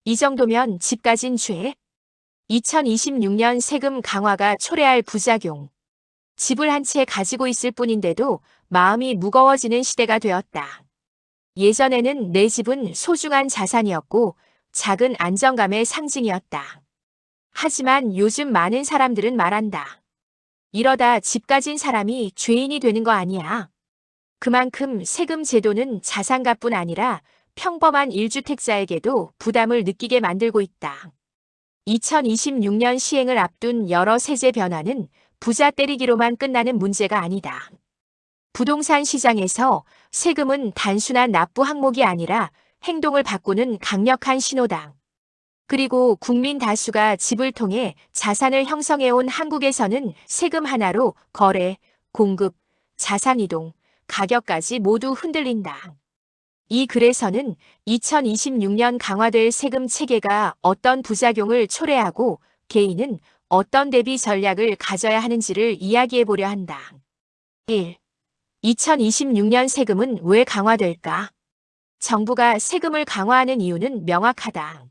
이 정도면 집 가진 죄? 2026년 세금 강화가 초래할 부작용. 집을 한 채 가지고 있을 뿐인데도 마음이 무거워지는 시대가 되었다. 예전에는 내 집은 소중한 자산이었고 작은 안정감의 상징이었다. 하지만 요즘 많은 사람들은 말한다. 이러다 집 가진 사람이 죄인이 되는 거 아니야. 그만큼 세금 제도는 자산가뿐 아니라 평범한 1주택자에게도 부담을 느끼게 만들고 있다. 2026년 시행을 앞둔 여러 세제 변화는 부자 때리기로만 끝나는 문제가 아니다. 부동산 시장에서 세금은 단순한 납부 항목이 아니라 행동을 바꾸는 강력한 신호다. 그리고 국민 다수가 집을 통해 자산을 형성해온 한국에서는 세금 하나로 거래, 공급, 자산 이동, 가격까지 모두 흔들린다. 이 글에서는 2026년 강화될 세금 체계가 어떤 부작용을 초래하고 개인은 어떤 대비 전략을 가져야 하는지를 이야기해 보려 한다. 1. 2026년 세금은 왜 강화될까? 정부가 세금을 강화하는 이유는 명확하다.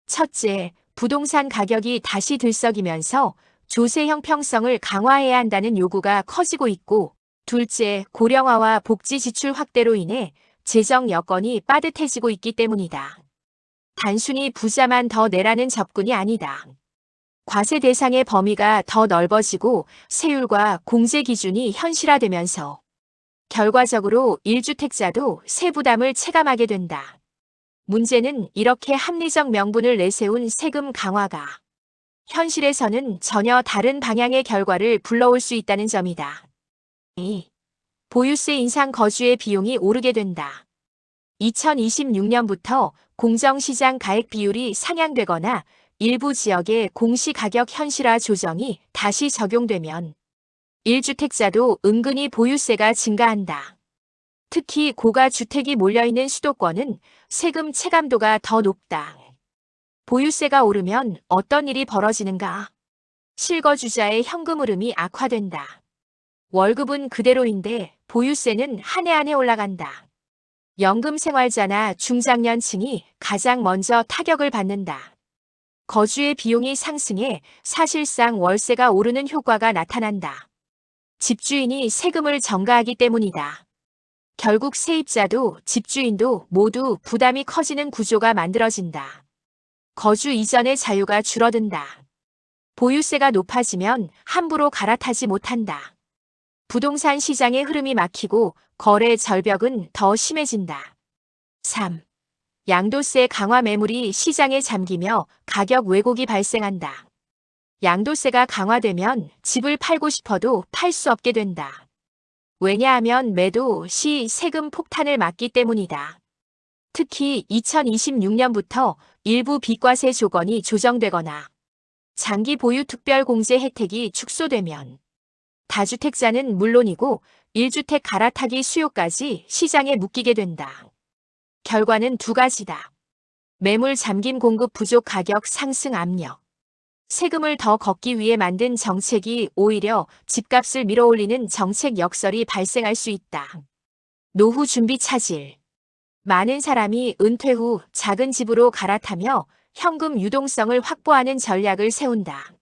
첫째, 부동산 가격이 다시 들썩이면서 조세 형평성을 강화해야 한다는 요구가 커지고 있고, 둘째, 고령화와 복지 지출 확대로 인해 재정 여건이 빠듯해지고 있기 때문이다. 단순히 부자만 더 내라는 접근이 아니다. 과세 대상의 범위가 더 넓어지고 세율과 공제 기준이 현실화되면서 결과적으로 1주택자도 세부담을 체감하게 된다. 문제는 이렇게 합리적 명분을 내세운 세금 강화가 현실에서는 전혀 다른 방향의 결과를 불러올 수 있다는 점이다. 2. 보유세 인상 거주의 비용이 오르게 된다. 2026년부터 공정시장 가액 비율이 상향되거나 일부 지역의 공시가격 현실화 조정이 다시 적용되면 1주택자도 은근히 보유세가 증가한다. 특히 고가 주택이 몰려있는 수도권은 세금 체감도가 더 높다. 보유세가 오르면 어떤 일이 벌어지는가? 실거주자의 현금 흐름이 악화된다. 월급은 그대로인데 보유세는 한 해 한 해 올라간다. 연금생활자나 중장년층이 가장 먼저 타격을 받는다. 거주의 비용이 상승해 사실상 월세가 오르는 효과가 나타난다. 집주인이 세금을 전가하기 때문이다. 결국 세입자도 집주인도 모두 부담이 커지는 구조가 만들어진다. 거주 이전의 자유가 줄어든다. 보유세가 높아지면 함부로 갈아타지 못한다. 부동산 시장의 흐름이 막히고 거래 절벽은 더 심해진다. 3. 양도세 강화 매물이 시장에 잠기며 가격 왜곡이 발생한다. 양도세가 강화되면 집을 팔고 싶어도 팔 수 없게 된다. 왜냐하면 매도 시 세금 폭탄을 맞기 때문이다. 특히 2026년부터 일부 비과세 조건이 조정되거나 장기 보유 특별공제 혜택이 축소되면 다주택자는 물론이고 1주택 갈아타기 수요까지 시장에 묶이게 된다. 결과는 두 가지다. 매물 잠김 공급 부족 가격 상승 압력. 세금을 더 걷기 위해 만든 정책이 오히려 집값을 밀어올리는 정책 역설이 발생할 수 있다. 노후 준비 차질. 많은 사람이 은퇴 후 작은 집으로 갈아타며 현금 유동성을 확보하는 전략을 세운다.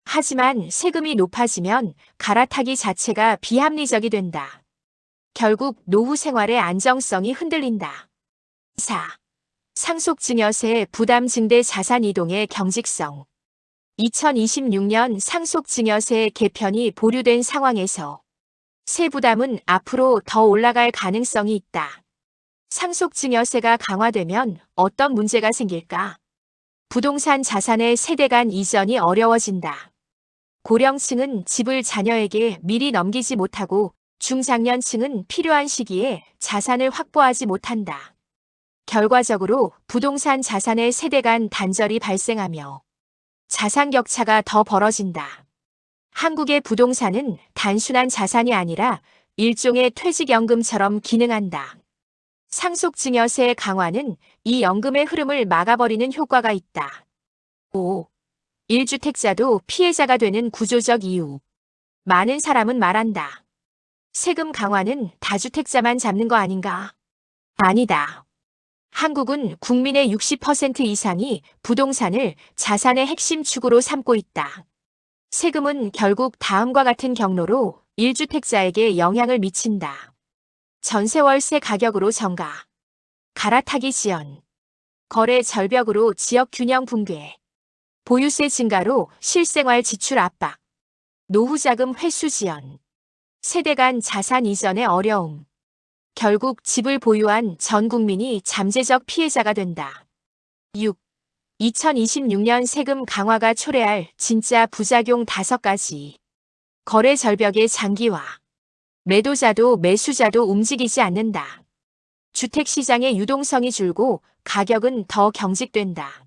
하지만 세금이 높아지면 갈아타기 자체가 비합리적이 된다. 결국 노후 생활의 안정성이 흔들린다. 4. 상속증여세 부담 증대 자산 이동의 경직성. 2026년 상속증여세 개편이 보류된 상황에서 세부담은 앞으로 더 올라갈 가능성이 있다. 상속증여세가 강화되면 어떤 문제가 생길까? 부동산 자산의 세대 간 이전이 어려워진다. 고령층은 집을 자녀에게 미리 넘기지 못하고 중장년층은 필요한 시기에 자산을 확보하지 못한다. 결과적으로 부동산 자산의 세대 간 단절이 발생하며 자산 격차가 더 벌어진다. 한국의 부동산은 단순한 자산이 아니라 일종의 퇴직연금처럼 기능한다. 상속증여세 강화는 이 연금의 흐름을 막아버리는 효과가 있다. 5. 1주택자도 피해자가 되는 구조적 이유. 많은 사람은 말한다. 세금 강화는 다주택자만 잡는 거 아닌가? 아니다. 한국은 국민의 60% 이상이 부동산을 자산의 핵심 축으로 삼고 있다. 세금은 결국 다음과 같은 경로로 1주택자에게 영향을 미친다. 전세월세 가격으로 증가, 갈아타기 지연, 거래 절벽으로 지역 균형 붕괴, 보유세 증가로 실생활 지출 압박, 노후자금 회수 지연, 세대 간 자산 이전의 어려움. 결국 집을 보유한 전 국민이 잠재적 피해자가 된다. 6. 2026년 세금 강화가 초래할 진짜 부작용 5가지. 거래 절벽의 장기화. 매도자도 매수자도 움직이지 않는다. 주택시장의 유동성이 줄고 가격은 더 경직된다.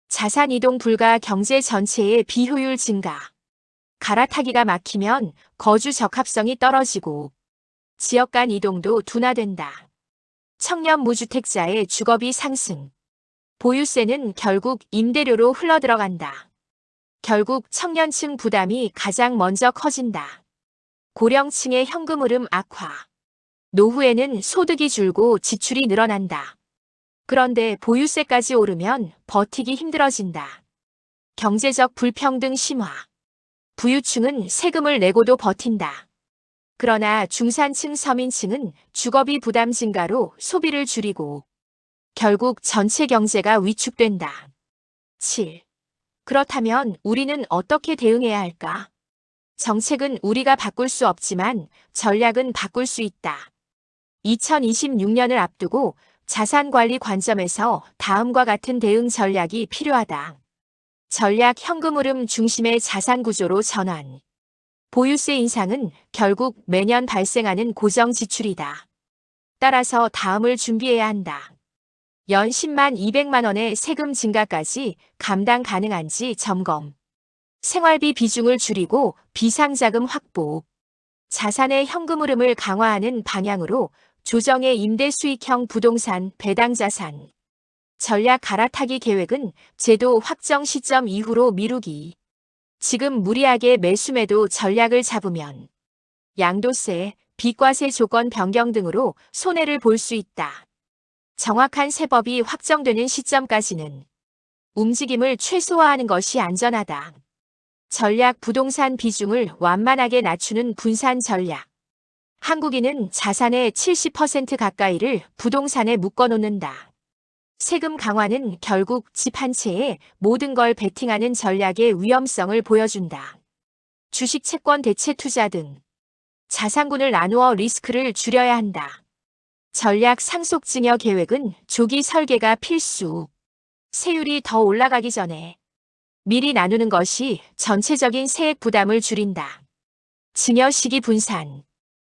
자산 이동 불가 경제 전체의 비효율 증가. 갈아타기가 막히면 거주 적합성이 떨어지고 지역 간 이동도 둔화된다. 청년 무주택자의 주거비 상승. 보유세는 결국 임대료로 흘러들어간다. 결국 청년층 부담이 가장 먼저 커진다. 고령층의 현금 흐름 악화. 노후에는 소득이 줄고 지출이 늘어난다. 그런데 보유세까지 오르면 버티기 힘들어진다. 경제적 불평등 심화. 부유층은 세금을 내고도 버틴다. 그러나 중산층 서민층은 주거비 부담 증가로 소비를 줄이고 결국 전체 경제가 위축된다. 7. 그렇다면 우리는 어떻게 대응해야 할까? 정책은 우리가 바꿀 수 없지만 전략은 바꿀 수 있다. 2026년을 앞두고 자산관리 관점에서 다음과 같은 대응 전략이 필요하다. 전략 현금 흐름 중심의 자산 구조로 전환. 보유세 인상은 결국 매년 발생하는 고정 지출이다. 따라서 다음을 준비해야 한다. 연 10만 200만 원의 세금 증가까지 감당 가능한지 점검. 생활비 비중을 줄이고 비상자금 확보. 자산의 현금 흐름을 강화하는 방향으로 조정의 임대 수익형 부동산 배당 자산. 전략 갈아타기 계획은 제도 확정 시점 이후로 미루기. 지금 무리하게 매수매도 전략을 잡으면 양도세, 비과세 조건 변경 등으로 손해를 볼 수 있다. 정확한 세법이 확정되는 시점까지는 움직임을 최소화하는 것이 안전하다. 전략 부동산 비중을 완만하게 낮추는 분산 전략. 한국인은 자산의 70% 가까이를 부동산에 묶어놓는다. 세금 강화는 결국 집 한 채에 모든 걸 베팅하는 전략의 위험성을 보여준다. 주식 채권 대체 투자 등 자산군을 나누어 리스크를 줄여야 한다. 전략 상속 증여 계획은 조기 설계가 필수. 세율이 더 올라가기 전에 미리 나누는 것이 전체적인 세액 부담을 줄인다. 증여 시기 분산.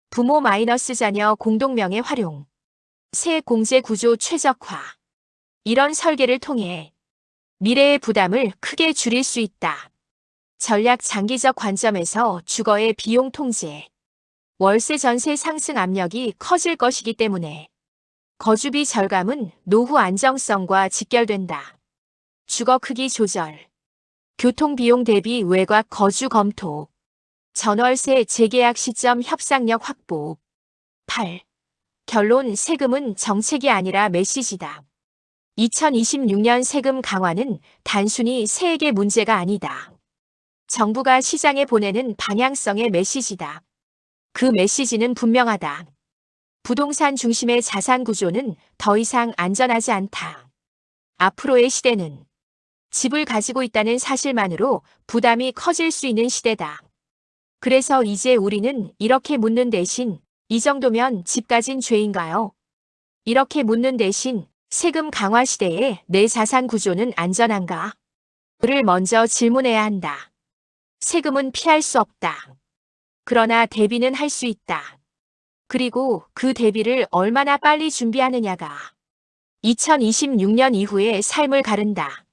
부모 마이너스 자녀 공동명의 활용. 세액 공제 구조 최적화. 이런 설계를 통해 미래의 부담을 크게 줄일 수 있다. 전략 장기적 관점에서 주거의 비용 통제. 월세 전세 상승 압력이 커질 것이기 때문에 거주비 절감은 노후 안정성과 직결된다. 주거 크기 조절. 교통비용 대비 외곽 거주 검토. 전월세 재계약 시점 협상력 확보. 8. 결론 세금은 정책이 아니라 메시지다. 2026년 세금 강화는 단순히 세액의 문제가 아니다. 정부가 시장에 보내는 방향성의 메시지다. 그 메시지는 분명하다. 부동산 중심의 자산 구조는 더 이상 안전하지 않다. 앞으로의 시대는 집을 가지고 있다는 사실만으로 부담이 커질 수 있는 시대다. 그래서 이제 우리는 이렇게 묻는 대신 이 정도면 집 가진 죄인가요? 이렇게 묻는 대신 세금 강화 시대에 내 자산 구조는 안전한가? 를 먼저 질문해야 한다. 세금은 피할 수 없다. 그러나 대비는 할 수 있다. 그리고 그 대비를 얼마나 빨리 준비하느냐가 2026년 이후의 삶을 가른다.